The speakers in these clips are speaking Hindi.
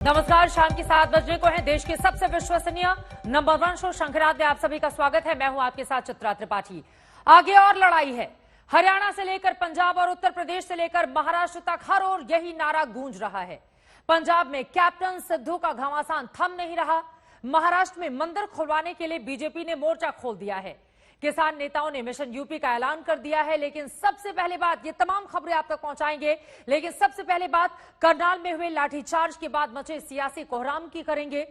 नमस्कार, शाम की 7 बजने को है। देश के सबसे विश्वसनीय नंबर 1 शो शंखराज में आप सभी का स्वागत है। मैं हूं आपके साथ चित्रा त्रिपाठी। आगे और लड़ाई है। हरियाणा से लेकर पंजाब और उत्तर प्रदेश से लेकर महाराष्ट्र तक हर ओर यही नारा गूंज रहा है। पंजाब में कैप्टन सिद्धू का घमासान थम नहीं रहा। महाराष्ट्र में मंदिर खुलवाने के लिए बीजेपी ने मोर्चा खोल दिया है। किसान नेताओं ने मिशन यूपी का ऐलान कर दिया है। लेकिन सबसे पहले बात, ये तमाम खबरें आप तक पहुंचाएंगे, लेकिन सबसे पहले बात करनाल में हुए लाठीचार्ज के बाद मचे सियासी कोहराम की करेंगे।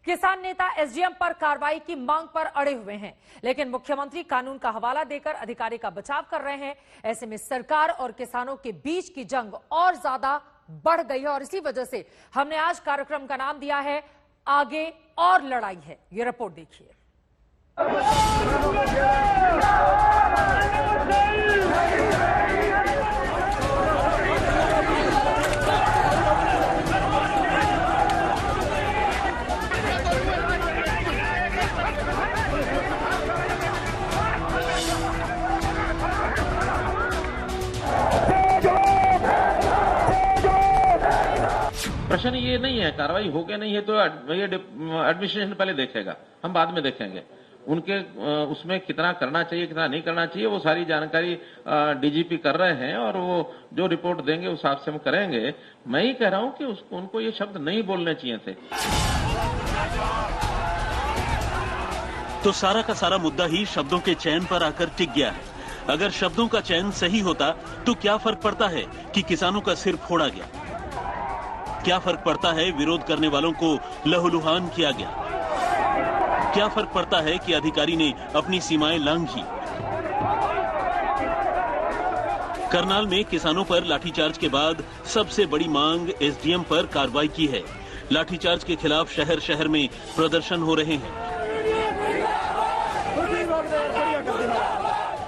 किसान नेता एसडीएम पर कार्रवाई की मांग पर अड़े हुए हैं, लेकिन मुख्यमंत्री कानून का हवाला देकर अधिकारी का बचाव कर रहे हैं। ऐसे में सरकार और किसानों के बीच की जंग और ज्यादा बढ़ गई है और इसी वजह से हमने आज कार्यक्रम का नाम दिया है आगे और लड़ाई है। ये रिपोर्ट देखिए। प्रश्न ये नहीं है कार्रवाई हो गया नहीं है तो एडमिनिस्ट्रेशन पहले देखेगा, हम बाद में देखेंगे। उनके उसमें कितना करना चाहिए कितना नहीं करना चाहिए वो सारी जानकारी डीजीपी कर रहे हैं और वो जो रिपोर्ट देंगे उस हिसाब से हम करेंगे। मैं ही कह रहा हूं कि उनको ये शब्द नहीं बोलने चाहिए थे। तो सारा का सारा मुद्दा ही शब्दों के चयन पर आकर टिक गया है। अगर शब्दों का चयन सही होता तो क्या फर्क पड़ता है कि किसानों का सिर फोड़ा गया? क्या फर्क पड़ता है विरोध करने वालों को लहूलुहान किया गया? क्या फर्क पड़ता है कि अधिकारी ने अपनी सीमाएं लांघी? करनाल में किसानों पर लाठीचार्ज के बाद सबसे बड़ी मांग एसडीएम पर कार्रवाई की है। लाठीचार्ज के खिलाफ शहर शहर में प्रदर्शन हो रहे हैं।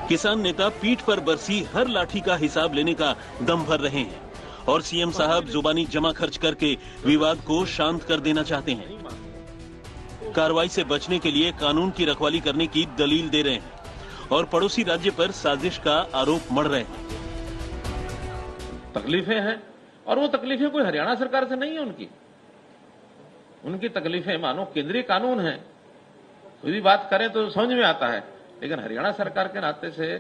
किसान नेता पीठ पर बरसी हर लाठी का हिसाब लेने का दम भर रहे हैं और सीएम साहब जुबानी जमा खर्च करके विवाद को शांत कर देना चाहते हैं। कार्रवाई से बचने के लिए कानून की रखवाली करने की दलील दे रहे हैं और पड़ोसी राज्य पर साजिश का आरोप मढ़ रहे हैं। तकलीफें हैं और वो तकलीफें कोई हरियाणा सरकार से नहीं है। उनकी तकलीफें मानो केंद्रीय कानून है। कोई भी बात करें तो समझ में आता है, लेकिन हरियाणा सरकार के नाते से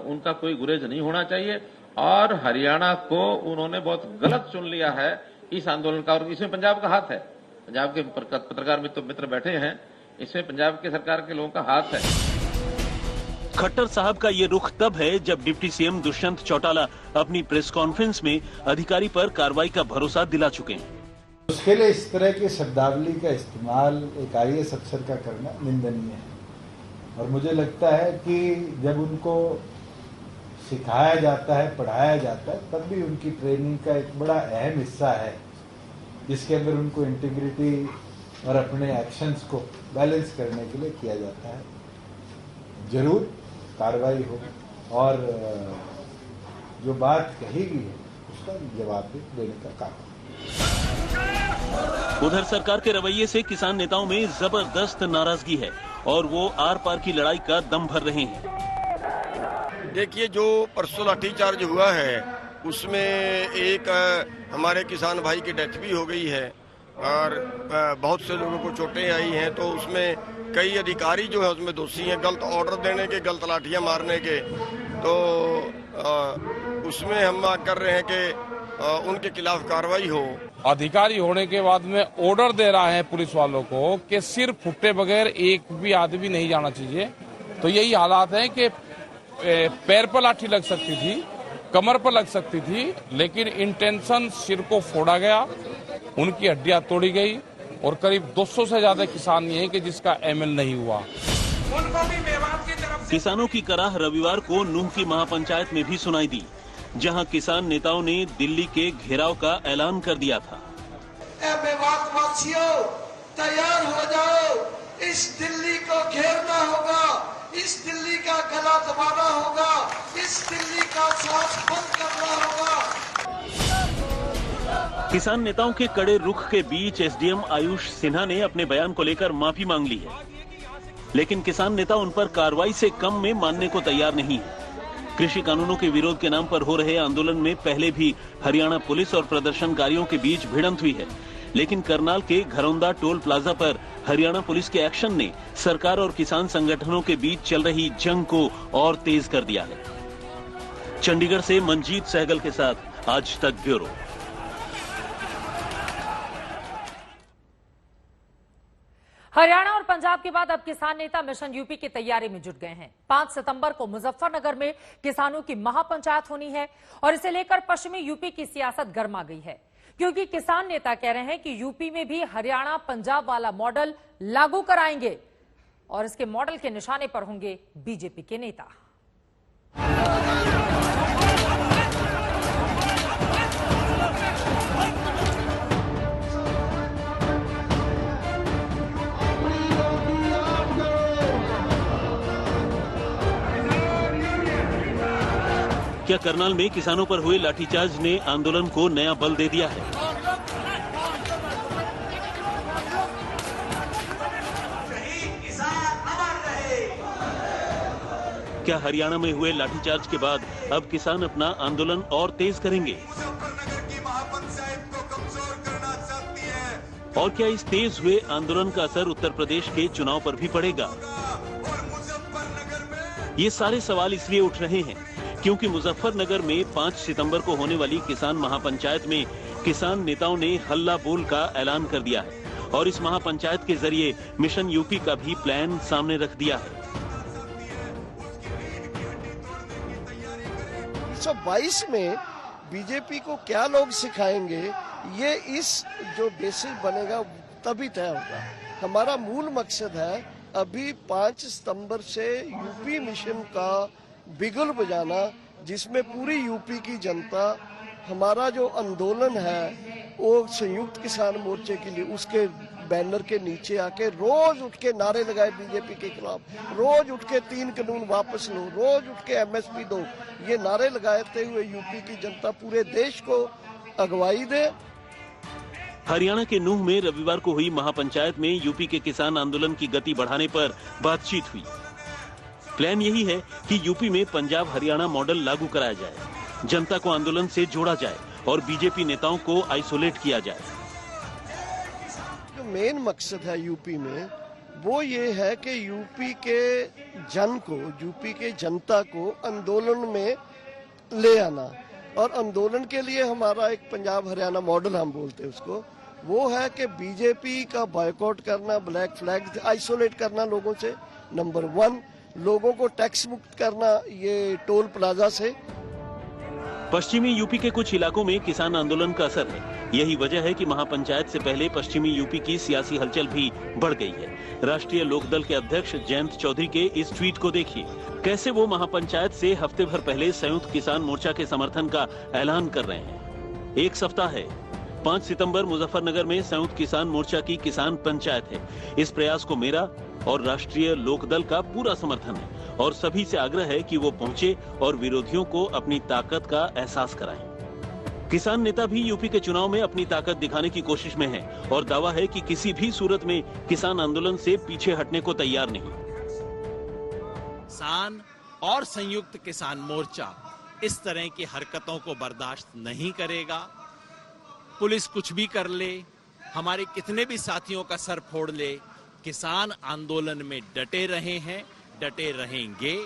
उनका कोई गुरेज नहीं होना चाहिए। और हरियाणा को उन्होंने बहुत गलत चुन लिया है इस आंदोलन का, और इसमें पंजाब का हाथ है। पंजाब के पत्रकार मित्र बैठे हैं, इसमें पंजाब के सरकार के लोगों का हाथ है। खट्टर साहब का ये रुख तब है जब डिप्टी सीएम दुष्यंत चौटाला अपनी प्रेस कॉन्फ्रेंस में अधिकारी पर कार्रवाई का भरोसा दिला चुके हैं। उसके लिए इस तरह की शब्दावली का इस्तेमाल एक आईएएस अफसर का करना निंदनीय है और मुझे लगता है कि जब उनको सिखाया जाता है, पढ़ाया जाता है, तब भी उनकी ट्रेनिंग का एक बड़ा अहम हिस्सा है जिसके अंदर उनको इंटीग्रिटी और अपने एक्शंस को बैलेंस करने के लिए किया जाता है। जरूर कार्रवाई हो और जो बात कही गई है उसका जवाब भी देने का काम। उधर सरकार के रवैये से किसान नेताओं में जबरदस्त नाराजगी है और वो आर पार की लड़ाई का दम भर रहे हैं। देखिए, जो परसों लाठीचार्ज हुआ है उसमें एक हमारे किसान भाई की डेथ भी हो गई है और बहुत से लोगों को चोटें आई हैं। तो उसमें कई अधिकारी जो है उसमें दोषी हैं, गलत ऑर्डर देने के, गलत लाठियां मारने के। तो उसमें हम मांग कर रहे हैं कि उनके खिलाफ कार्रवाई हो। अधिकारी होने के बाद में ऑर्डर दे रहा है पुलिस वालों को कि सिर फुटे बगैर एक भी आदमी नहीं जाना चाहिए। तो यही हालात है कि पैर पर लाठी लग सकती थी, कमर पर लग सकती थी, लेकिन इंटेंशन सिर को फोड़ा गया, उनकी हड्डियां तोड़ी गई और करीब 200 से ज्यादा किसान ये हैं कि जिसका एमएल नहीं हुआ। किसानों की कराह रविवार को नूह की महापंचायत में भी सुनाई दी, जहां किसान नेताओं ने दिल्ली के घेराव का ऐलान कर दिया था। तैयार हो जाओ, इस दिल्ली को घेरना होगा, इस दिल्ली का गला दबाना होगा, इस दिल्ली का सांस बंद करना होगा। किसान नेताओं के कड़े रुख के बीच एसडीएम आयुष सिन्हा ने अपने बयान को लेकर माफी मांग ली है, लेकिन किसान नेता उन पर कार्रवाई से कम में मानने को तैयार नहीं है। कृषि कानूनों के विरोध के नाम पर हो रहे आंदोलन में पहले भी हरियाणा पुलिस और प्रदर्शनकारियों के बीच भिड़ंत हुई है, लेकिन करनाल के घरौंदा टोल प्लाजा पर हरियाणा पुलिस के एक्शन ने सरकार और किसान संगठनों के बीच चल रही जंग को और तेज कर दिया है। चंडीगढ़ से मंजीत सहगल के साथ आज तक ब्यूरो। हरियाणा और पंजाब के बाद अब किसान नेता मिशन यूपी की तैयारी में जुट गए हैं। 5 सितंबर को मुजफ्फरनगर में किसानों की महापंचायत होनी है और इसे लेकर पश्चिमी यूपी की सियासत गर्मा गई है, क्योंकि किसान नेता कह रहे हैं कि यूपी में भी हरियाणा पंजाब वाला मॉडल लागू कराएंगे और इसके मॉडल के निशाने पर होंगे बीजेपी के नेता। क्या करनाल में किसानों पर हुए लाठीचार्ज ने आंदोलन को नया बल दे दिया है? क्या हरियाणा में हुए लाठीचार्ज के बाद अब किसान अपना आंदोलन और तेज करेंगे? और क्या इस तेज हुए आंदोलन का असर उत्तर प्रदेश के चुनाव पर भी पड़ेगा? ये सारे सवाल इसलिए उठ रहे हैं क्योंकि मुजफ्फरनगर में 5 सितंबर को होने वाली किसान महापंचायत में किसान नेताओं ने हल्ला बोल का ऐलान कर दिया है और इस महापंचायत के जरिए मिशन यूपी का भी प्लान सामने रख दिया है। 1922 में बीजेपी को क्या लोग सिखाएंगे, ये इस जो बेसिस बनेगा तभी तय होगा। हमारा मूल मकसद है अभी 5 सितंबर से यूपी मिशन का बिगुल बजाना, जिसमें पूरी यूपी की जनता, हमारा जो आंदोलन है वो संयुक्त किसान मोर्चे के लिए उसके बैनर के नीचे आके रोज उठ के नारे लगाए बीजेपी के खिलाफ, रोज उठ के 3 कानून वापस लो, रोज उठ के एमएसपी दो, ये नारे लगाते हुए यूपी की जनता पूरे देश को अगवाई दे। हरियाणा के नूह में रविवार को हुई महापंचायत में यूपी के किसान आंदोलन की गति बढ़ाने पर बातचीत हुई। प्लान यही है कि यूपी में पंजाब हरियाणा मॉडल लागू कराया जाए, जनता को आंदोलन से जोड़ा जाए और बीजेपी नेताओं को आइसोलेट किया जाए। जो मेन मकसद है यूपी में वो ये है कि यूपी के जन को, यूपी के जनता को आंदोलन में ले आना, और आंदोलन के लिए हमारा एक पंजाब हरियाणा मॉडल हम बोलते हैं उसको, वो है कि बीजेपी का बॉयकॉट करना, ब्लैक फ्लैग आइसोलेट करना लोगों से, नंबर 1, लोगों को टैक्स मुक्त करना ये टोल प्लाजा से। पश्चिमी यूपी के कुछ इलाकों में किसान आंदोलन का असर है। यही वजह है कि महापंचायत से पहले पश्चिमी यूपी की सियासी हलचल भी बढ़ गई है। राष्ट्रीय लोकदल के अध्यक्ष जयंत चौधरी के इस ट्वीट को देखिए, कैसे वो महापंचायत से हफ्ते भर पहले संयुक्त किसान मोर्चा के समर्थन का ऐलान कर रहे हैं। एक सप्ताह है, 5 सितंबर मुजफ्फरनगर में संयुक्त किसान मोर्चा की किसान पंचायत है। इस प्रयास को मेरा और राष्ट्रीय लोकदल का पूरा समर्थन है और सभी से आग्रह है कि वो पहुंचे और विरोधियों को अपनी ताकत का एहसास कराएं। किसान नेता भी यूपी के चुनाव में अपनी ताकत दिखाने की कोशिश में है और दावा है कि किसी भी सूरत में किसान आंदोलन से पीछे हटने को तैयार नहीं। किसान और संयुक्त किसान मोर्चा इस तरह की हरकतों को बर्दाश्त नहीं करेगा। पुलिस कुछ भी कर ले, हमारे कितने भी साथियों का सर फोड़ ले, किसान आंदोलन में डटे रहे हैं, डटे रहेंगे।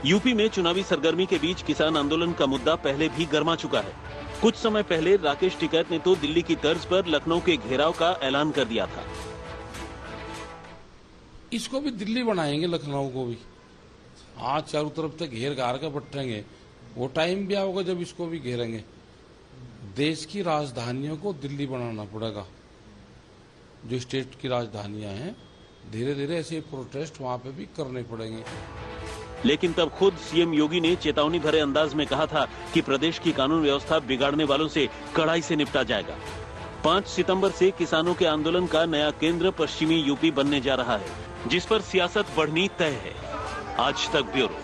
यूपी में चुनावी सरगर्मी के बीच किसान आंदोलन का मुद्दा पहले भी गर्मा चुका है। कुछ समय पहले राकेश टिकैत ने तो दिल्ली की तर्ज पर लखनऊ के घेराव का ऐलान कर दिया था। इसको भी दिल्ली बनाएंगे, लखनऊ को भी। आज चारों तरफ से घेर घार के बटेंगे, वो टाइम भी आओगे जब इसको भी घेरेंगे। देश की राजधानियों को दिल्ली बनाना पड़ेगा। जो स्टेट की राजधानियां हैं, धीरे धीरे ऐसे प्रोटेस्ट वहां पे भी करने पड़ेंगे। लेकिन तब खुद सीएम योगी ने चेतावनी भरे अंदाज में कहा था कि प्रदेश की कानून व्यवस्था बिगाड़ने वालों से कड़ाई से निपटा जाएगा। 5 सितंबर से किसानों के आंदोलन का नया केंद्र पश्चिमी यूपी बनने जा रहा है, जिस पर सियासत बढ़नी तय है। आज तक ब्यूरो।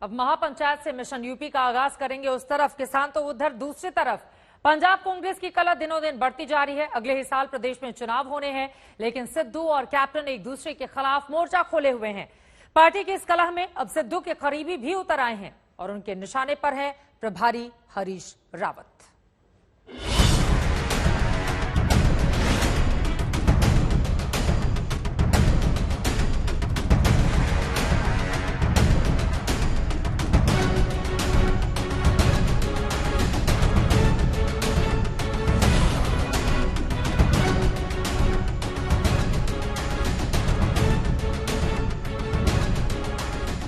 अब महापंचायत से मिशन यूपी का आगाज करेंगे उस तरफ किसान, तो उधर दूसरी तरफ पंजाब कांग्रेस की कलह दिनों दिन बढ़ती जा रही है। अगले ही साल प्रदेश में चुनाव होने हैं, लेकिन सिद्धू और कैप्टन एक दूसरे के खिलाफ मोर्चा खोले हुए हैं। पार्टी की इस कलह में अब सिद्धू के करीबी भी उतर आए हैं और उनके निशाने पर है प्रभारी हरीश रावत।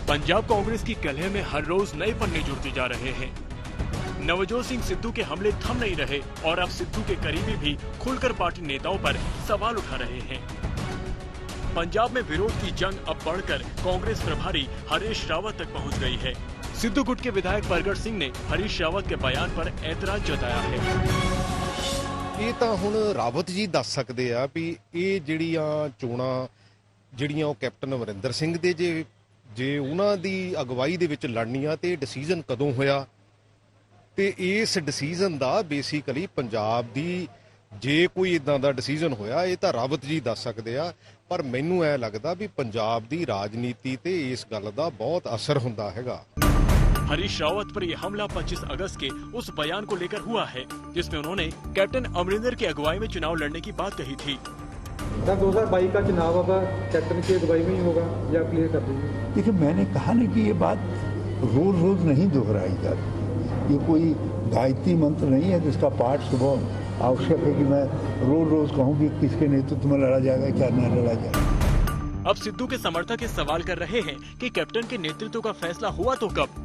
पंजाब कांग्रेस की कलह में हर रोज नए पन्ने जुड़ते जा रहे हैं। नवजोत सिंह सिद्धू के हमले थम नहीं रहे और अब सिद्धू के करीबी भी खुलकर पार्टी नेताओं पर सवाल उठा रहे हैं। पंजाब में विरोध की जंग अब बढ़कर कांग्रेस प्रभारी हरीश रावत तक पहुंच गई है। सिद्धू गुट के विधायक परगट सिंह ने हरीश रावत के बयान पर ऐतराज जताया है। ਇਹ ਤਾਂ ਹੁਣ ਰਾਵਤ ਜੀ ਦੱਸ ਸਕਦੇ ਆ ਵੀ ਇਹ ਜਿਹੜੀਆਂ ਚੋਣਾਂ ਜਿਹੜੀਆਂ ਉਹ ਕੈਪਟਨ ਅਮਰਿੰਦਰ ਸਿੰਘ ਦੇ ਜੇ ਉਹਨਾਂ ਦੀ ਅਗਵਾਈ ਦੇ ਵਿੱਚ ਲੜਨੀਆਂ ਤੇ ਡਿਸੀਜਨ ਕਦੋਂ ਹੋਇਆ ਤੇ ਇਸ ਡਿਸੀਜਨ ਦਾ ਬੇਸਿਕਲੀ ਪੰਜਾਬ ਦੀ ਜੇ ਕੋਈ ਇਦਾਂ ਦਾ ਡਿਸੀਜਨ ਹੋਇਆ ਇਹ ਤਾਂ ਰਾਵਤ ਜੀ ਦੱਸ ਸਕਦੇ ਆ ਪਰ ਮੈਨੂੰ ਐ ਲੱਗਦਾ ਵੀ ਪੰਜਾਬ ਦੀ ਰਾਜਨੀਤੀ ਤੇ ਇਸ ਗੱਲ ਦਾ ਬਹੁਤ ਅਸਰ ਹੁੰਦਾ ਹੈਗਾ। हरीश रावत पर यह हमला 25 अगस्त के उस बयान को लेकर हुआ है जिसमें उन्होंने कैप्टन अमरिंदर की अगुवाई में चुनाव लड़ने की बात कही थी। 2022 का चुनाव अब कैप्टन की अगुवाई में ही होगा या क्लियर कर दीजिए। देखिए मैंने कहा ना कि ये बात रोज रोज नहीं दोहराई जाती, ये कोई गायत्री मंत्र नहीं है जिसका पाठ सुबह आवश्यक है कि मैं रोज रोज कहूँ कि किसके नेतृत्व में लड़ा जाएगा क्या न लड़ा जाएगा। अब सिद्धू के समर्थक ये सवाल कर रहे हैं कि कैप्टन के नेतृत्व का फैसला हुआ तो कब।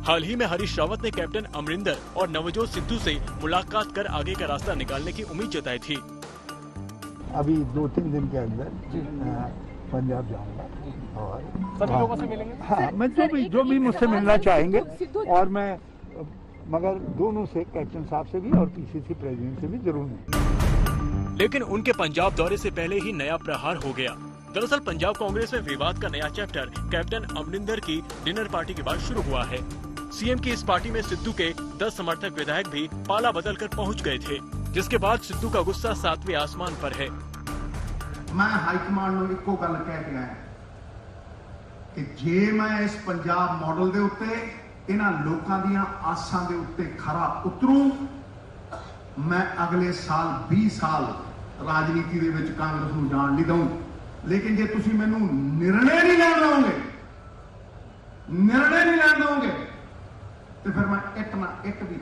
हाल ही में हरीश रावत ने कैप्टन अमरिंदर और नवजोत सिद्धू से मुलाकात कर आगे का रास्ता निकालने की उम्मीद जताई थी। अभी 2-3 दिन के अंदर पंजाब जाऊंगा और सभी लोगों से मिलेंगे। हाँ मैं जो भी मुझसे मिलना चाहेंगे और मैं मगर दोनों से कैप्टन साहब से भी और पीसीसी प्रेसिडेंट से भी जरूर मिलूंगा। लेकिन उनके पंजाब दौरे से पहले ही नया प्रहार हो गया। दरअसल पंजाब कांग्रेस में विवाद का नया चैप्टर कैप्टन अमरिंदर की डिनर पार्टी के बाद शुरू हुआ है। सीएम की इस पार्टी में सिद्धू के 10 समर्थक विधायक भी पाला बदल कर पहुँच गए थे, जिसके बाद सिद्धू का गुस्सा 7वें आसमान पर है। मैं हाईकमान ਨੂੰ ਇੱਕੋ ਗੱਲ ਕਹਿ ਕੇ ਆਇਆ ਕਿ ਜੇ ਮੈਂ ਇਸ ਪੰਜਾਬ ਮਾਡਲ ਦੇ ਉੱਤੇ ਇਹਨਾਂ ਲੋਕਾਂ ਦੀਆਂ ਆਸਾਂ ਦੇ ਉੱਤੇ ਖਰਾ ਉਤਰੂ ਮੈਂ ਅਗਲੇ ਸਾਲ 20 ਸਾਲ ਰਾਜਨੀਤੀ ਦੇ ਵਿੱਚ ਕਾਂਗਰਸ ਨੂੰ ਜਾਣ ਨਹੀਂ ਦਊਂ। ਲੇਕਿਨ ਜੇ ਤੁਸੀਂ ਮੈਨੂੰ ਨਿਰਣੇ ਨਹੀਂ ਲੈਣ ਦਿਓਗੇ तो फिर मैं एक ना एक भी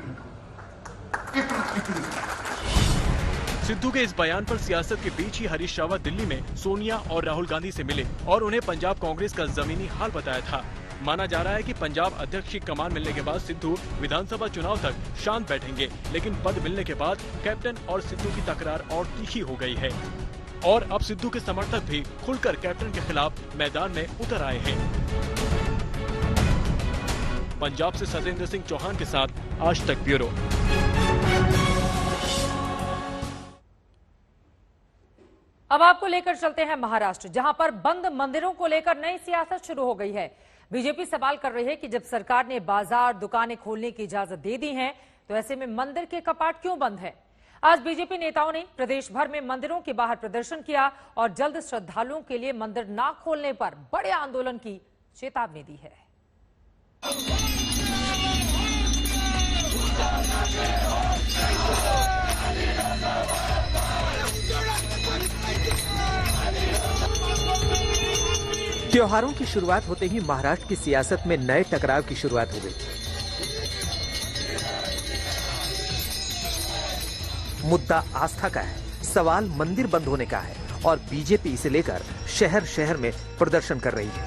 सिद्धू के इस बयान पर सियासत के बीच ही हरीश रावत दिल्ली में सोनिया और राहुल गांधी से मिले और उन्हें पंजाब कांग्रेस का जमीनी हाल बताया था। माना जा रहा है कि पंजाब अध्यक्ष की कमान मिलने के बाद सिद्धू विधानसभा चुनाव तक शांत बैठेंगे, लेकिन पद मिलने के बाद कैप्टन और सिद्धू की तकरार और तीखी हो गई है और अब सिद्धू के समर्थक भी खुलकर कैप्टन के खिलाफ मैदान में उतर आए हैं। पंजाब से सतेंद्र सिंह चौहान के साथ आज तक ब्यूरो। अब आपको लेकर चलते हैं महाराष्ट्र, जहां पर बंद मंदिरों को लेकर नई सियासत शुरू हो गई है। बीजेपी सवाल कर रही है कि जब सरकार ने बाजार दुकानें खोलने की इजाजत दे दी है तो ऐसे में मंदिर के कपाट क्यों बंद है। आज बीजेपी नेताओं ने प्रदेश भर में मंदिरों के बाहर प्रदर्शन किया और जल्द श्रद्धालुओं के लिए मंदिर न खोलने पर बड़े आंदोलन की चेतावनी दी है। त्योहारों की शुरुआत होते ही महाराष्ट्र की सियासत में नए टकराव की शुरुआत हो गई। मुद्दा आस्था का है, सवाल मंदिर बंद होने का है और बीजेपी इसे लेकर शहर शहर में प्रदर्शन कर रही है।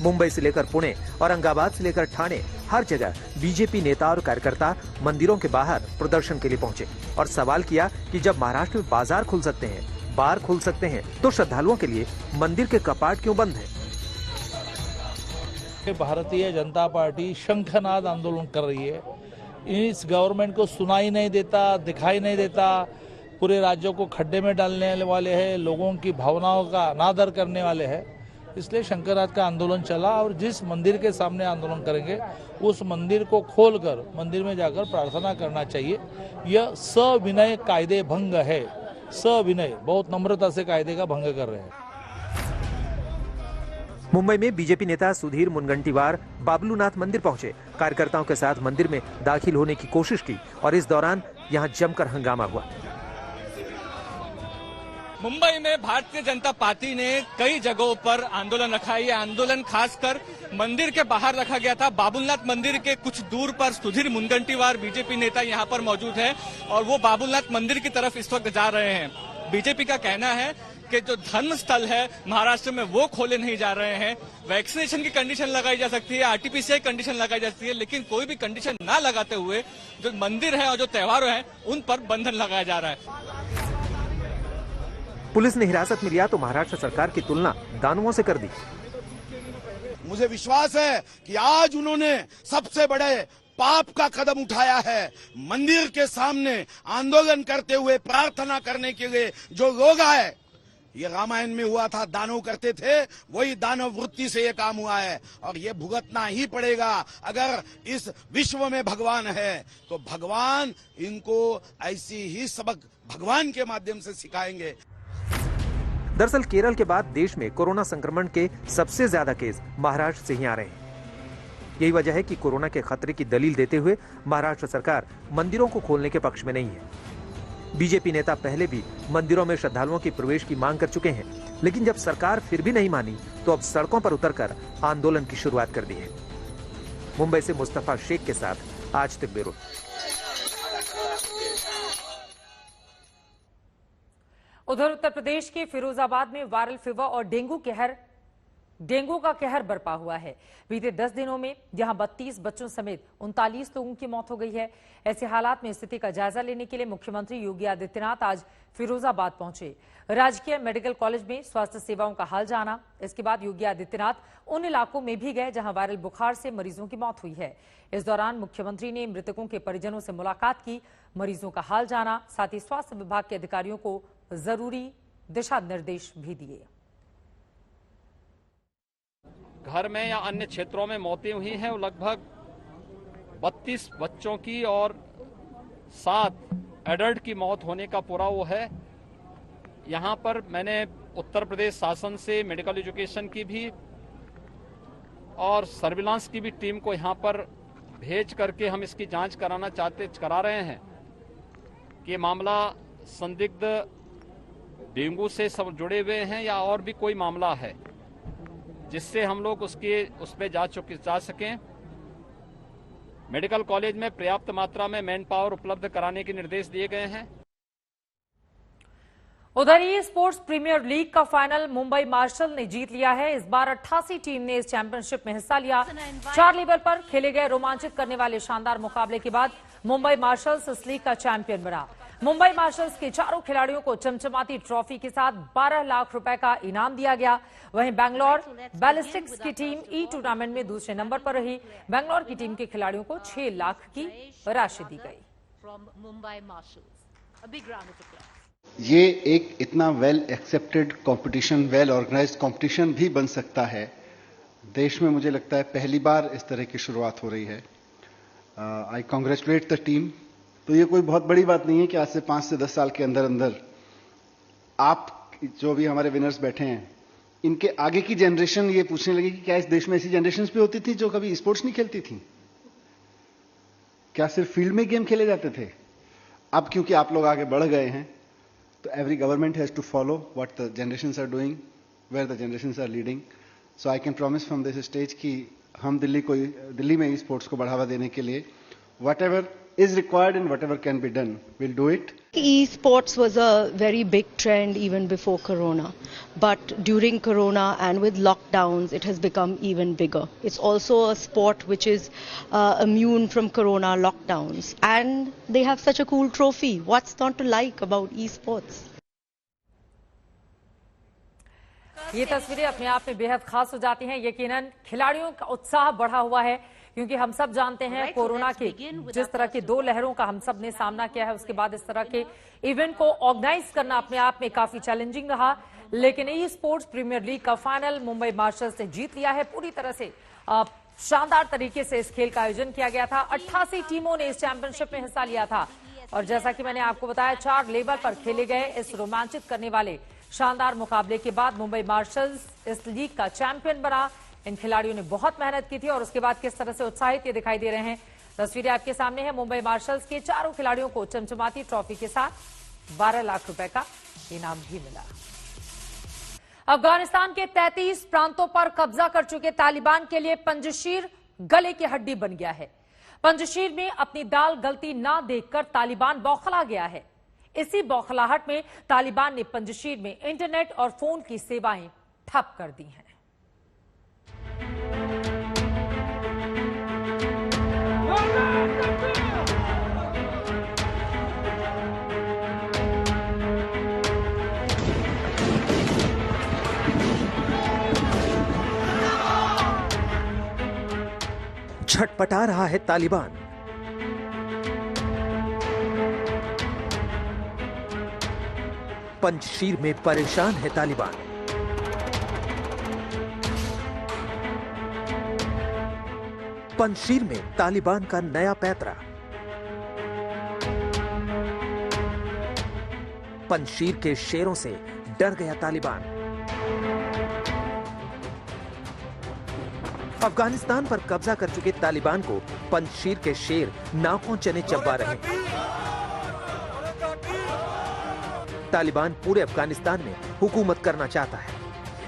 मुंबई से लेकर पुणे, औरंगाबाद से लेकर ठाणे, हर जगह बीजेपी नेता और कार्यकर्ता मंदिरों के बाहर प्रदर्शन के लिए पहुंचे और सवाल किया कि जब महाराष्ट्र में बाजार खुल सकते हैं, बार खुल सकते हैं, तो श्रद्धालुओं के लिए मंदिर के कपाट क्यों बंद है। भारतीय जनता पार्टी शंखनाद आंदोलन कर रही है। इस गवर्नमेंट को सुनाई नहीं देता, दिखाई नहीं देता, पूरे राज्यों को खड्डे में डालने वाले हैं, लोगों की भावनाओं का अनादर करने वाले हैं। इसलिए शंखनाद का आंदोलन चला और जिस मंदिर के सामने आंदोलन करेंगे उस मंदिर को खोलकर मंदिर में जाकर प्रार्थना करना चाहिए। यह सविनय कायदे भंग है, सविनय, बहुत नम्रता से कायदे का भंग कर रहे हैं। मुंबई में बीजेपी नेता सुधीर मुनगंटीवार बाबलूनाथ मंदिर पहुंचे, कार्यकर्ताओं के साथ मंदिर में दाखिल होने की कोशिश की और इस दौरान यहां जमकर हंगामा हुआ। मुंबई में भारतीय जनता पार्टी ने कई जगहों पर आंदोलन रखा। ये आंदोलन खासकर मंदिर के बाहर रखा गया था। बाबुलनाथ मंदिर के कुछ दूर पर सुधीर मुनगंटीवार बीजेपी नेता यहां पर मौजूद है और वो बाबुलनाथ मंदिर की तरफ इस वक्त जा रहे हैं। बीजेपी का कहना है कि जो धर्म स्थल है महाराष्ट्र में वो खोले नहीं जा रहे हैं। वैक्सीनेशन की कंडीशन लगाई जा सकती है, आरटीपीसीआर कंडीशन लगाई जा सकती है, लेकिन कोई भी कंडीशन ना लगाते हुए जो मंदिर है और जो त्योहार हैं उन पर बंधन लगाया जा रहा है। पुलिस ने हिरासत में लिया तो महाराष्ट्र सरकार की तुलना दानवों से कर दी। मुझे विश्वास है कि आज उन्होंने सबसे बड़े पाप का कदम उठाया है। मंदिर के सामने आंदोलन करते हुए प्रार्थना करने के लिए जो लोग आए, ये रामायण में हुआ था, दानव करते थे, वही दानव वृत्ति से ये काम हुआ है और ये भुगतना ही पड़ेगा। अगर इस विश्व में भगवान है तो भगवान इनको ऐसी ही सबक भगवान के माध्यम से सिखाएंगे। दरअसल केरल के बाद देश में कोरोना संक्रमण के सबसे ज्यादा केस महाराष्ट्र से ही आ रहे हैं। यही वजह है कि कोरोना के खतरे की दलील देते हुए महाराष्ट्र सरकार मंदिरों को खोलने के पक्ष में नहीं है। बीजेपी नेता पहले भी मंदिरों में श्रद्धालुओं के प्रवेश की मांग कर चुके हैं, लेकिन जब सरकार फिर भी नहीं मानी तो अब सड़कों पर उतरकर आंदोलन की शुरुआत कर दी है। मुंबई से मुस्तफा शेख के साथ आज तक ब्यूरो। उधर उत्तर प्रदेश के फिरोजाबाद में वायरल फीवर और डेंगू का कहर बरपा हुआ है। बीते 10 दिनों में यहां 32 बच्चों समेत 39 लोगों की मौत हो गई है। ऐसे हालात में स्थिति का जायजा लेने के लिए मुख्यमंत्री योगी आदित्यनाथ आज फिरोजाबाद पहुंचे। राजकीय मेडिकल कॉलेज में स्वास्थ्य सेवाओं का हाल जाना। इसके बाद योगी आदित्यनाथ उन इलाकों में भी गए जहां वायरल बुखार से मरीजों की मौत हुई है। इस दौरान मुख्यमंत्री ने मृतकों के परिजनों से मुलाकात की, मरीजों का हाल जाना, साथ ही स्वास्थ्य विभाग के अधिकारियों को जरूरी दिशा निर्देश भी दिए। घर में या अन्य क्षेत्रों में मौतें हुई हैं लगभग 32 बच्चों की और 7 एडल्ट की मौत होने का पूरा वो है। यहाँ पर मैंने उत्तर प्रदेश शासन से मेडिकल एजुकेशन की भी और सर्विलांस की भी टीम को यहाँ पर भेज करके हम इसकी जांच करा रहे हैं कि मामला संदिग्ध डेंगू से सब जुड़े हुए हैं या और भी कोई मामला है, जिससे हम लोग उस पे जा सकें। मेडिकल कॉलेज में पर्याप्त मात्रा में मैन पावर उपलब्ध कराने के निर्देश दिए गए हैं। उधर ई स्पोर्ट्स प्रीमियर लीग का फाइनल मुंबई मार्शल ने जीत लिया है। इस बार 88 टीम ने इस चैंपियनशिप में हिस्सा लिया। 4 लेवल पर खेले गए रोमांचित करने वाले शानदार मुकाबले के बाद मुंबई मार्शल्स इस लीग का चैंपियन बना। मुंबई मार्शल्स के चारों खिलाड़ियों को चमचमाती ट्रॉफी के साथ 12 लाख रुपए का इनाम दिया गया। वहीं बैंगलोर बैलिस्टिक्स की टीम ई टूर्नामेंट में दूसरे नंबर पर रही। बैंगलोर की टीम के खिलाड़ियों को 6 लाख की राशि दी गई। ये एक इतना well accepted competition, well organised competition भी बन सकता है। देश में मुझे लगता है पहली बार इस तरह की शुरुआत हो रही है। आई कांग्रेचुलेट द टीम। तो ये कोई बहुत बड़ी बात नहीं है कि आज से 5 से 10 साल के अंदर अंदर आप जो भी हमारे विनर्स बैठे हैं, इनके आगे की जनरेशन ये पूछने लगी कि क्या इस देश में ऐसी जनरेशंस भी होती थी जो कभी स्पोर्ट्स नहीं खेलती थी? क्या सिर्फ फील्ड में गेम खेले जाते थे? अब क्योंकि आप लोग आगे बढ़ गए हैं, तो every government has to follow what the generations are doing, where the generations are leading. So I can promise from this stage कि हम दिल्ली में स्पोर्ट्स को बढ़ावा देने के लिए whatever is required and whatever can be done, we'll do it. E-sports was a very big trend even before Corona, but during Corona and with lockdowns, it has become even bigger. It's also a sport which is immune from Corona lockdowns, and they have such a cool trophy. What's not to like about e-sports? ये तस्वीरें अपने आप में बेहद खास हो जाती हैं। यकीनन खिलाड़ियों का उत्साह बढ़ा हुआ है, क्योंकि हम सब जानते हैं कोरोना के जिस तरह की 2 लहरों का हम सब ने सामना किया है, उसके बाद इस तरह के इवेंट को ऑर्गेनाइज करना अपने आप में काफी चैलेंजिंग रहा। लेकिन ई स्पोर्ट्स प्रीमियर लीग का फाइनल मुंबई मार्शल्स ने जीत लिया है। पूरी तरह से शानदार तरीके से इस खेल का आयोजन किया गया था। 88 टीमों ने इस चैंपियनशिप में हिस्सा लिया था और जैसा कि मैंने आपको बताया, 4 लेवल पर खेले गए इस रोमांचित करने वाले शानदार मुकाबले के बाद मुंबई मार्शल्स इस लीग का चैंपियन बना। इन खिलाड़ियों ने बहुत मेहनत की थी और उसके बाद किस तरह से उत्साहित ये दिखाई दे रहे हैं। तस्वीरें आपके सामने हैं। मुंबई मार्शल्स के चारों खिलाड़ियों को चमचमाती ट्रॉफी के साथ 12 लाख रुपए का इनाम भी मिला। अफगानिस्तान के 33 प्रांतों पर कब्जा कर चुके तालिबान के लिए पंजशीर गले की हड्डी बन गया है। पंजशीर में अपनी दाल गलती ना देखकर तालिबान बौखला गया है। इसी बौखलाहट में तालिबान ने पंजशीर में इंटरनेट और फोन की सेवाएं ठप कर दी हैं। छटपटा रहा है तालिबान। पंजशीर में परेशान है तालिबान। पंजशीर में तालिबान का नया पैतरा। पंजशीर के शेरों से डर गया तालिबान। अफगानिस्तान पर कब्जा कर चुके तालिबान को पंजशीर के शेर नाकों चने चबा रहे हैं। तालिबान पूरे अफगानिस्तान में हुकूमत करना चाहता है,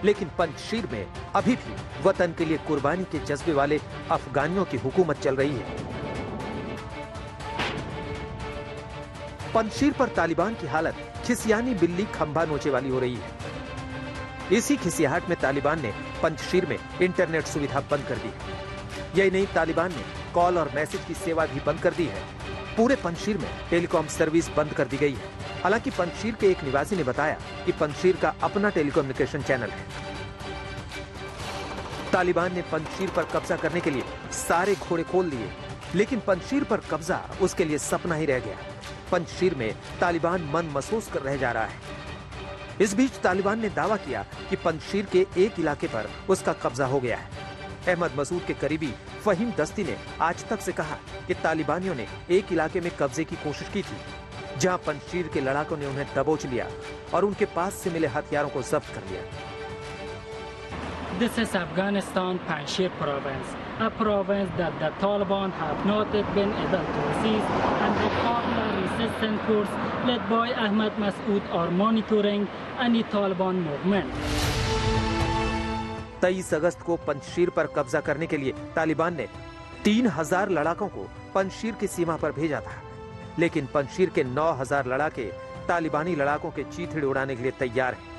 लेकिन पंजशीर में अभी भी वतन के लिए कुर्बानी के जज्बे वाले अफगानियों की हुकूमत चल रही है। पंजशीर पर तालिबान की हालत खिसियानी बिल्ली खंभा नोचे वाली हो रही है। इसी खिसियाहट में तालिबान ने पंजशीर में इंटरनेट सुविधा बंद कर दी है। यही नहीं, तालिबान ने कॉल और मैसेज की सेवा भी बंद कर दी है। पूरे पंजशीर में टेलीकॉम सर्विस बंद कर दी गई है। हालांकि पंजशीर के एक निवासी ने बताया कि पंजशीर का अपना टेलीकम्युनिकेशन चैनल है। तालिबान ने पंजशीर पर कब्जा करने के लिए सारे घोड़े खोल दिए, लेकिन पंजशीर पर कब्जा उसके लिए सपना ही रह गया। पंजशीर में तालिबान मन महसूस कर रह जा रहा है। इस बीच तालिबान ने दावा किया कि पंजशीर के एक इलाके पर उसका कब्जा हो गया है। अहमद मसूद के करीबी फहीम दस्ती ने आज तक से कहा कि तालिबानियों ने एक इलाके में कब्जे की कोशिश की थी, जहां पंजशीर के लड़ाकों ने उन्हें दबोच लिया और उनके पास से मिले हथियारों को जब्त कर लिया। This is Afghanistan Panjshir province, a province that the Taliban have not been able to seize, and the popular resistance force led by Ahmad Masood are monitoring any Taliban movement. 23 अगस्त को पंजशीर पर कब्जा करने के लिए तालिबान ने 3000 लड़ाकों को पंजशीर की सीमा पर भेजा था, लेकिन पंजशीर के 9000 लड़ाके तालिबानी लड़ाकों के चीथड़े उड़ाने के लिए तैयार हैं।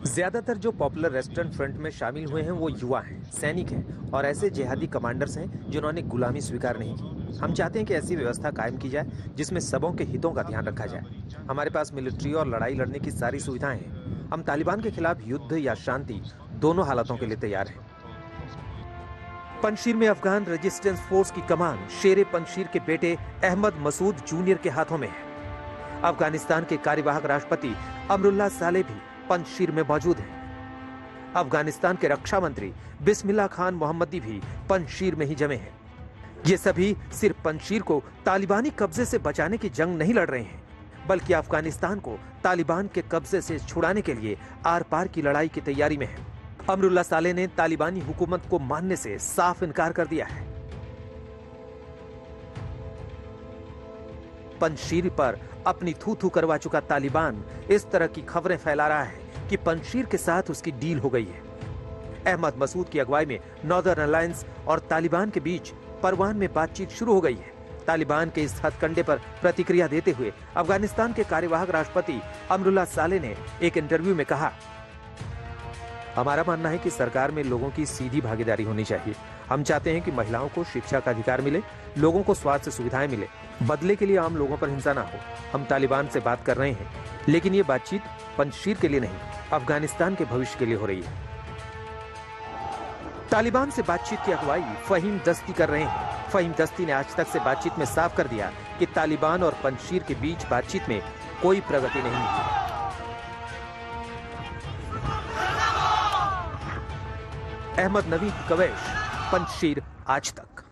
ज्यादातर जो पॉपुलर रेजिस्टेंस फ्रंट में शामिल हुए हैं वो युवा हैं, सैनिक हैं और ऐसे जिहादी कमांडर्स हैं जिन्होंने गुलामी स्वीकार नहीं की। हम चाहते हैं कि ऐसी व्यवस्था कायम की जाए जिसमें सबों के हितों का ध्यान रखा जाए। हमारे पास मिलिट्री और लड़ाई लड़ने की सारी सुविधाएं हैं। हम तालिबान के खिलाफ युद्ध या शांति दोनों हालातों के लिए तैयार हैं। पंजशीर में अफगान रेजिस्टेंस फोर्स की कमान शेरे पंजशीर के बेटे अहमद मसूद जूनियर के हाथों में है। अफगानिस्तान के कार्यवाहक राष्ट्रपति अमरुल्लाह सालेह भी पंजशीर में मौजूद हैं। अफगानिस्तान के रक्षा मंत्री बिस्मिल्लाह खान मोहम्मदी भी पंजशीर में ही जमे हैं। ये सभी सिर्फ पंजशीर को तालिबानी कब्जे से बचाने की जंग नहीं लड़ रहे हैं, बल्कि अफगानिस्तान को तालिबान के कब्जे से छुड़ाने के लिए आर पार की लड़ाई की तैयारी में है। अमरुल्लाह सालेह ने तालिबानी हुकूमत को मानने से साफ इनकार कर दिया है। पंजशीर पर अपनी थू थू करवा चुका तालिबान इस तरह की खबरें फैला रहा है कि पंजशीर के साथ उसकी डील हो गई है। अहमद मसूद की अगुवाई में नॉर्दर्न अलायंस और तालिबान के बीच परवान में बातचीत शुरू हो गई है। तालिबान के इस हथकंडे पर प्रतिक्रिया देते हुए अफगानिस्तान के कार्यवाहक राष्ट्रपति अमरुल्लाह सालेह ने एक इंटरव्यू में कहा, हमारा मानना है कि सरकार में लोगों की सीधी भागीदारी होनी चाहिए। हम चाहते हैं कि महिलाओं को शिक्षा का अधिकार मिले, लोगों को स्वास्थ्य सुविधाएं मिले, बदले के लिए आम लोगों पर हिंसा ना हो। हम तालिबान से बात कर रहे हैं, लेकिन ये बातचीत पंजशीर के लिए नहीं, अफगानिस्तान के भविष्य के लिए हो रही है। तालिबान से बातचीत की अगुवाई फहीम दस्ती कर रहे हैं। फहीम दस्ती ने आज तक से बातचीत में साफ कर दिया कि तालिबान और पंजशीर के बीच बातचीत में कोई प्रगति नहीं हुई। अहमद नवीद कवैश, पंजशीर आज तक।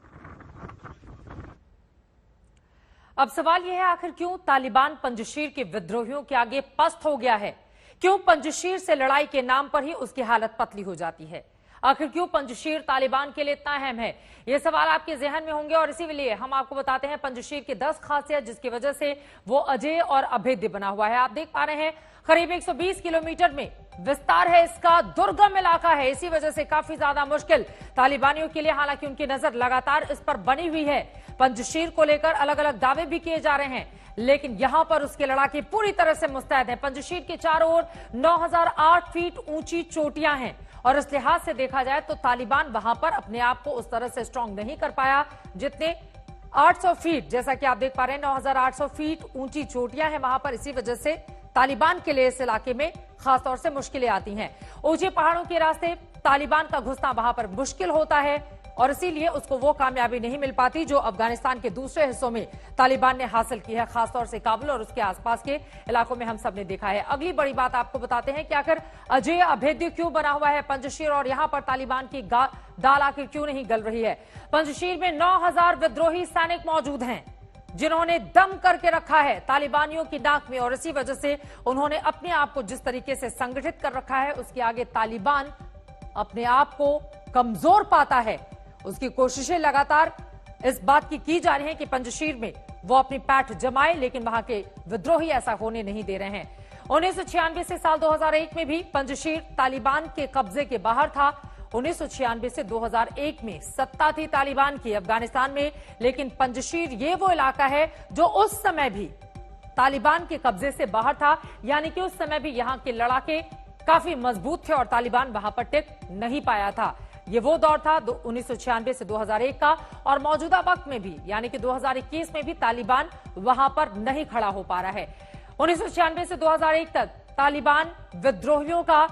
अब सवाल यह है, आखिर क्यों तालिबान पंजशीर के विद्रोहियों के आगे पस्त हो गया है? क्यों पंजशीर से लड़ाई के नाम पर ही उसकी हालत पतली हो जाती है? आखिर क्यों पंजशीर तालिबान के लिए इतना अहम है? ये सवाल आपके जहन में होंगे और इसीलिए हम आपको बताते हैं पंजशीर की 10 खासियत जिसकी वजह से वो अजेय और अभेद्य बना हुआ है। आप देख पा रहे हैं करीब 120 किलोमीटर में विस्तार है, इसका दुर्गम इलाका है, इसी वजह से काफी ज्यादा मुश्किल तालिबानियों के लिए, हालांकि उनकी नजर लगातार इस पर बनी हुई है। पंजशीर को लेकर अलग अलग दावे भी किए जा रहे हैं, लेकिन यहां पर उसके लड़ाके पूरी तरह से मुस्तैद हैं। पंजशीर के चारों ओर 9008 फीट ऊंची चोटियां हैं और इस लिहाज से देखा जाए तो तालिबान वहां पर अपने आप को उस तरह से स्ट्रांग नहीं कर पाया जितने 800 फीट, जैसा कि आप देख पा रहे हैं 9800 फीट ऊंची चोटियां हैं वहां पर। इसी वजह से तालिबान के लिए इस इलाके में खासतौर से मुश्किलें आती हैं। ऊंचे पहाड़ों के रास्ते तालिबान का घुसना वहां पर मुश्किल होता है और इसीलिए उसको वो कामयाबी नहीं मिल पाती जो अफगानिस्तान के दूसरे हिस्सों में तालिबान ने हासिल की है, खासतौर से काबुल और उसके आसपास के इलाकों में हम सब ने देखा है। अगली बड़ी बात आपको बताते हैं कि आखिर अजेय अभेद्य क्यों बना हुआ है पंजशीर और यहां पर तालिबान की दाल आखिर क्यों नहीं गल रही है? पंजशीर में 9000 विद्रोही सैनिक मौजूद हैं जिन्होंने दम करके रखा है तालिबानियों की नाक में और इसी वजह से उन्होंने अपने आप को जिस तरीके से संगठित कर रखा है उसके आगे तालिबान अपने आप को कमजोर पाता है। उसकी कोशिशें लगातार इस बात की जा रही हैं कि पंजशीर में वो अपनी पैठ जमाए, लेकिन वहां के विद्रोही ऐसा होने नहीं दे रहे हैं। 1996 से साल 2001 में भी पंजशीर तालिबान के कब्जे के बाहर था। 1996 से 2001 में सत्ता थी तालिबान की अफगानिस्तान में, लेकिन पंजशीर ये वो इलाका है जो उस समय भी तालिबान के कब्जे से बाहर था, यानी कि उस समय भी यहां के लड़ाके काफी मजबूत थे और तालिबान वहां पर टिक नहीं पाया था। ये वो दौर था 1996 से 2001 का और मौजूदा वक्त में भी यानी कि 2021 में भी तालिबान वहां पर नहीं खड़ा हो पा रहा है। 1996 से 2001 तक तालिबान विद्रोहियों का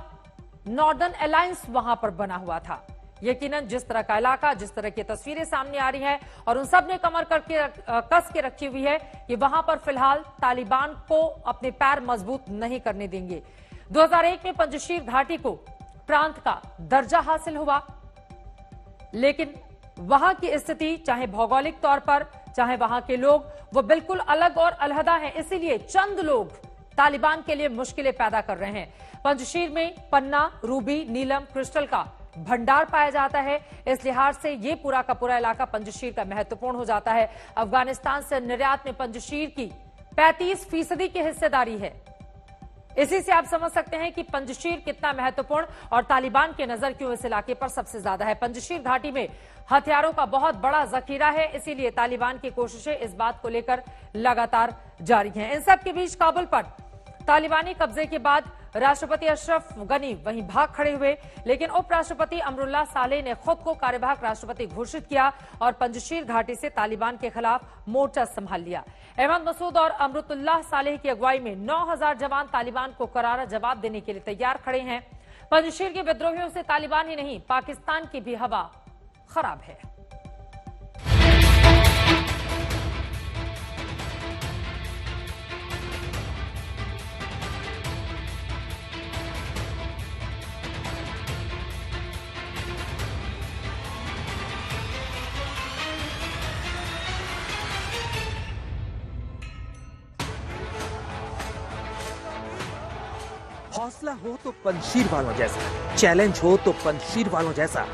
नॉर्दर्न अलायंस वहां पर बना हुआ था। यकीनन जिस तरह का इलाका, जिस तरह की तस्वीरें सामने आ रही हैं और उन सब ने कमर करके कस के रखी हुई है कि वहां पर फिलहाल तालिबान को अपने पैर मजबूत नहीं करने देंगे। 2001 में पंजशीर घाटी को प्रांत का दर्जा हासिल हुआ, लेकिन वहां की स्थिति चाहे भौगोलिक तौर पर चाहे वहां के लोग वो बिल्कुल अलग और अलहदा हैं, इसीलिए चंद लोग तालिबान के लिए मुश्किलें पैदा कर रहे हैं। पंजशीर में पन्ना, रूबी, नीलम, क्रिस्टल का भंडार पाया जाता है, इस लिहाज से ये पूरा का पूरा इलाका पंजशीर का महत्वपूर्ण हो जाता है। अफगानिस्तान से निर्यात में पंजशीर की 35% की हिस्सेदारी है। इसी से आप समझ सकते हैं कि पंजशीर कितना महत्वपूर्ण और तालिबान की नजर क्यों इस इलाके पर सबसे ज्यादा है। पंजशीर घाटी में हथियारों का बहुत बड़ा जखीरा है, इसीलिए तालिबान की कोशिशें इस बात को लेकर लगातार जारी हैं। इन सब के बीच काबुल पर तालिबानी कब्जे के बाद राष्ट्रपति अशरफ गनी वहीं भाग खड़े हुए, लेकिन उपराष्ट्रपति अमरुल्लाह सालेह ने खुद को कार्यवाहक राष्ट्रपति घोषित किया और पंजशीर घाटी से तालिबान के खिलाफ मोर्चा संभाल लिया। अहमद मसूद और अमरुल्लाह सालेह की अगुवाई में 9000 जवान तालिबान को करारा जवाब देने के लिए तैयार खड़े हैं। पंजशीर के विद्रोहियों से तालिबान ही नहीं पाकिस्तान की भी हवा खराब है। हौसला हो तो पंजशीर वालों जैसा, चैलेंज हो तो पंजशीर वालों जैसा।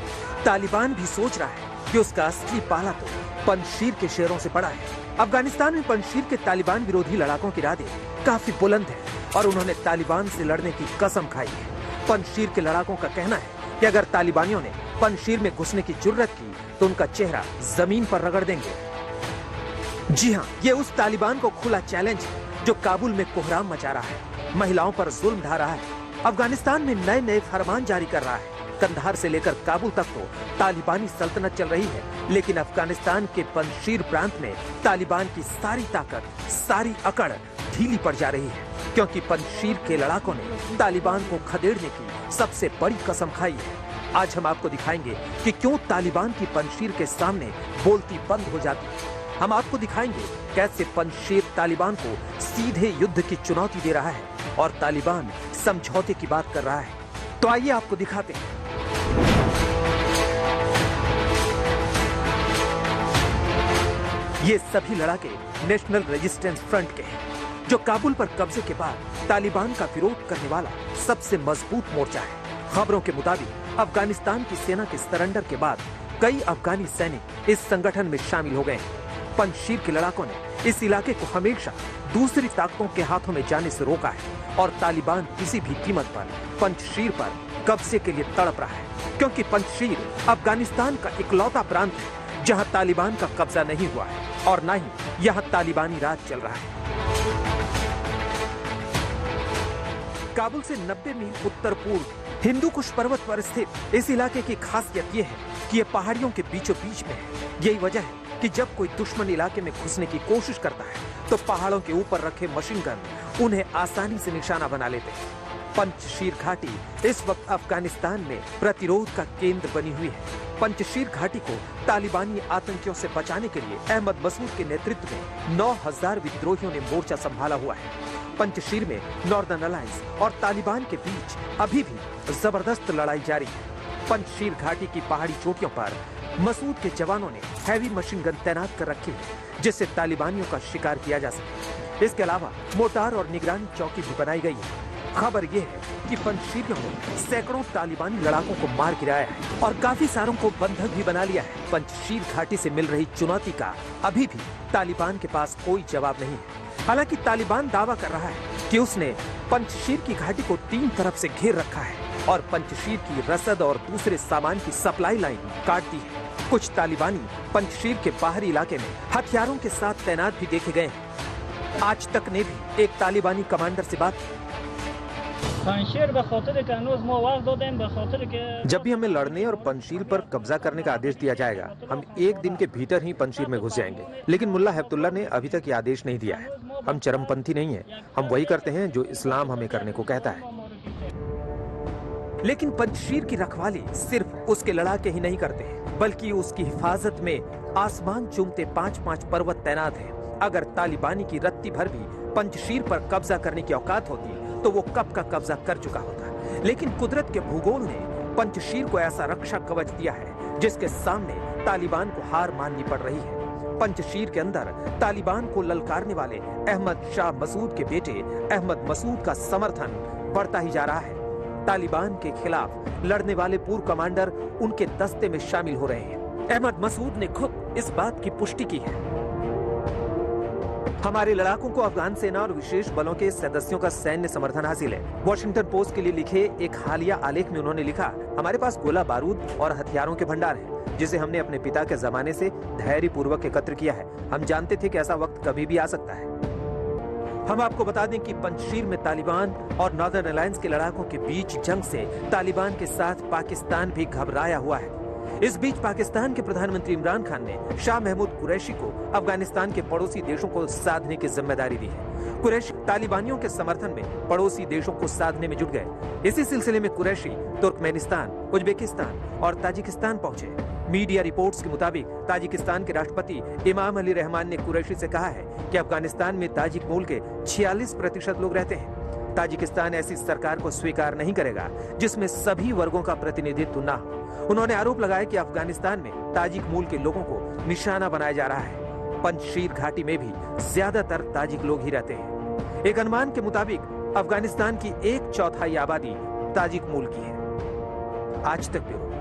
तालिबान भी सोच रहा है कि उसका असली पाला तो पंजशीर के शेरों से पड़ा है। अफगानिस्तान में पंजशीर के तालिबान विरोधी लड़ाकों की इरादे काफी बुलंद है और उन्होंने तालिबान से लड़ने की कसम खाई है। पंजशीर के लड़ाकों का कहना है कि अगर तालिबानियों ने पंजशीर में घुसने की जुर्रत की तो उनका चेहरा जमीन पर रगड़ देंगे। जी हाँ, ये उस तालिबान को खुला चैलेंज है जो काबुल में कोहराम मचा रहा है, महिलाओं पर जुल्म ढा रहा है, अफगानिस्तान में नए नए फरमान जारी कर रहा है। कंधार से लेकर काबुल तक तो तालिबानी सल्तनत चल रही है, लेकिन अफगानिस्तान के पंजशीर प्रांत में तालिबान की सारी ताकत, सारी अकड़ ढीली पड़ जा रही है, क्योंकि पंजशीर के लड़ाकों ने तालिबान को खदेड़ने की सबसे बड़ी कसम खाई है। आज हम आपको दिखाएंगे कि क्यों तालिबान की पंजशीर के सामने बोलती बंद हो जाती है। हम आपको दिखाएंगे कैसे पंजशीर तालिबान को सीधे युद्ध की चुनौती दे रहा है और तालिबान समझौते की बात कर रहा है। तो आइए आपको दिखाते हैं। ये सभी लड़ाके नेशनल रेजिस्टेंस फ्रंट के हैं, जो काबुल पर कब्जे के बाद तालिबान का विरोध करने वाला सबसे मजबूत मोर्चा है। खबरों के मुताबिक अफगानिस्तान की सेना के सरेंडर के बाद कई अफगानी सैनिक इस संगठन में शामिल हो गए हैं। पंजशीर के लड़ाकों ने इस इलाके को हमेशा दूसरी ताकतों के हाथों में जाने से रोका है और तालिबान किसी भी कीमत पर पंजशीर पर कब्जे के लिए तड़प रहा है, क्योंकि पंजशीर अफगानिस्तान का इकलौता प्रांत है जहां तालिबान का कब्जा नहीं हुआ है और न ही यहां तालिबानी राज चल रहा है। काबुल से 90 मील उत्तर पूर्व हिंदू कुश पर्वत पर स्थित इस इलाके की खासियत यह है कि ये पहाड़ियों के बीचों बीच में है। यही वजह है कि जब कोई दुश्मन इलाके में घुसने की कोशिश करता है तो पहाड़ों के ऊपर रखे मशीन गन उन्हें आसानी से निशाना बना लेते हैं। पंजशीर घाटी इस वक्त अफगानिस्तान में प्रतिरोध का केंद्र बनी हुई है। पंजशीर घाटी को तालिबानी आतंकियों से बचाने के लिए अहमद मसूद के नेतृत्व में 9000 विद्रोहियों ने मोर्चा संभाला हुआ है। पंजशीर में नॉर्दर्न अलायंस और तालिबान के बीच अभी भी जबरदस्त लड़ाई जारी है। पंजशीर घाटी की पहाड़ी चोटियों पर मसूद के जवानों ने हैवी मशीन गन तैनात कर रखी है, जिससे तालिबानियों का शिकार किया जा सके। इसके अलावा मोटार और निगरानी चौकी भी बनाई गई है। खबर यह है कि पंजशीरियों ने सैकड़ों तालिबानी लड़ाकों को मार गिराया है और काफी सारों को बंधक भी बना लिया है। पंजशीर घाटी से मिल रही चुनौती का अभी भी तालिबान के पास कोई जवाब नहीं है। हालांकि तालिबान दावा कर रहा है कि उसने पंजशीर की घाटी को 3 तरफ से घेर रखा है और पंजशीर की रसद और दूसरे सामान की सप्लाई लाइन काट दी है। कुछ तालिबानी पंजशीर के बाहरी इलाके में हथियारों के साथ तैनात भी देखे गए हैं। आज तक ने भी एक तालिबानी कमांडर से बात की। जब भी हमें लड़ने और पंजशीर पर कब्जा करने का आदेश दिया जाएगा, हम 1 दिन के भीतर ही पंजशीर में घुस जाएंगे। लेकिन मुल्ला हैबतुल्ला ने अभी तक ये आदेश नहीं दिया है। हम चरमपंथी नहीं है, हम वही करते हैं जो इस्लाम हमें करने को कहता है। लेकिन पंजशीर की रखवाली सिर्फ उसके लड़ाके ही नहीं करते हैं, बल्कि उसकी हिफाजत में आसमान चूमते 5-5 पर्वत तैनात हैं। अगर तालिबानी की रत्ती भर भी पंजशीर पर कब्जा करने की औकात होती तो वो कब का कब्जा कर चुका होता। लेकिन कुदरत के भूगोल ने पंजशीर को ऐसा रक्षा कवच दिया है जिसके सामने तालिबान को हार माननी पड़ रही है। पंजशीर के अंदर तालिबान को ललकारने वाले अहमद शाह मसूद के बेटे अहमद मसूद का समर्थन बढ़ता ही जा रहा है। तालिबान के खिलाफ लड़ने वाले पूर्व कमांडर उनके दस्ते में शामिल हो रहे हैं। अहमद मसूद ने खुद इस बात की पुष्टि की है। हमारे लड़ाकों को अफगान सेना और विशेष बलों के सदस्यों का सैन्य समर्थन हासिल है। वॉशिंगटन पोस्ट के लिए लिखे एक हालिया आलेख में उन्होंने लिखा, हमारे पास गोला बारूद और हथियारों के भंडार हैं, जिसे हमने अपने पिता के जमाने से धैर्य पूर्वक एकत्र किया है। हम जानते थे कि ऐसा वक्त कभी भी आ सकता है। हम आपको बता दें कि पंजशीर में तालिबान और नॉर्दर्न अलायंस के लड़ाकों के बीच जंग से तालिबान के साथ पाकिस्तान भी घबराया हुआ है। इस बीच पाकिस्तान के प्रधानमंत्री इमरान खान ने शाह महमूद कुरैशी को अफगानिस्तान के पड़ोसी देशों को साधने की जिम्मेदारी दी है। कुरैशी तालिबानियों के समर्थन में पड़ोसी देशों को साधने में जुट गए। इसी सिलसिले में कुरैशी तुर्कमेनिस्तान, उज्बेकिस्तान और ताजिकिस्तान पहुंचे। मीडिया रिपोर्ट्स के मुताबिक ताजिकिस्तान के राष्ट्रपति इमाम अली रहमान ने कुरैशी से कहा है कि अफगानिस्तान में ताजिक मूल के 46% लोग रहते हैं। ताजिकिस्तान ऐसी सरकार को स्वीकार नहीं करेगा जिसमें सभी वर्गों का प्रतिनिधित्व न हो। उन्होंने आरोप लगाया कि अफगानिस्तान में ताजिक मूल के लोगों को निशाना बनाया जा रहा है। पंजशीर घाटी में भी ज्यादातर ताजिक लोग ही रहते हैं। एक अनुमान के मुताबिक अफगानिस्तान की 1/4 आबादी ताजिक मूल की है। आज तक ब्यूरो।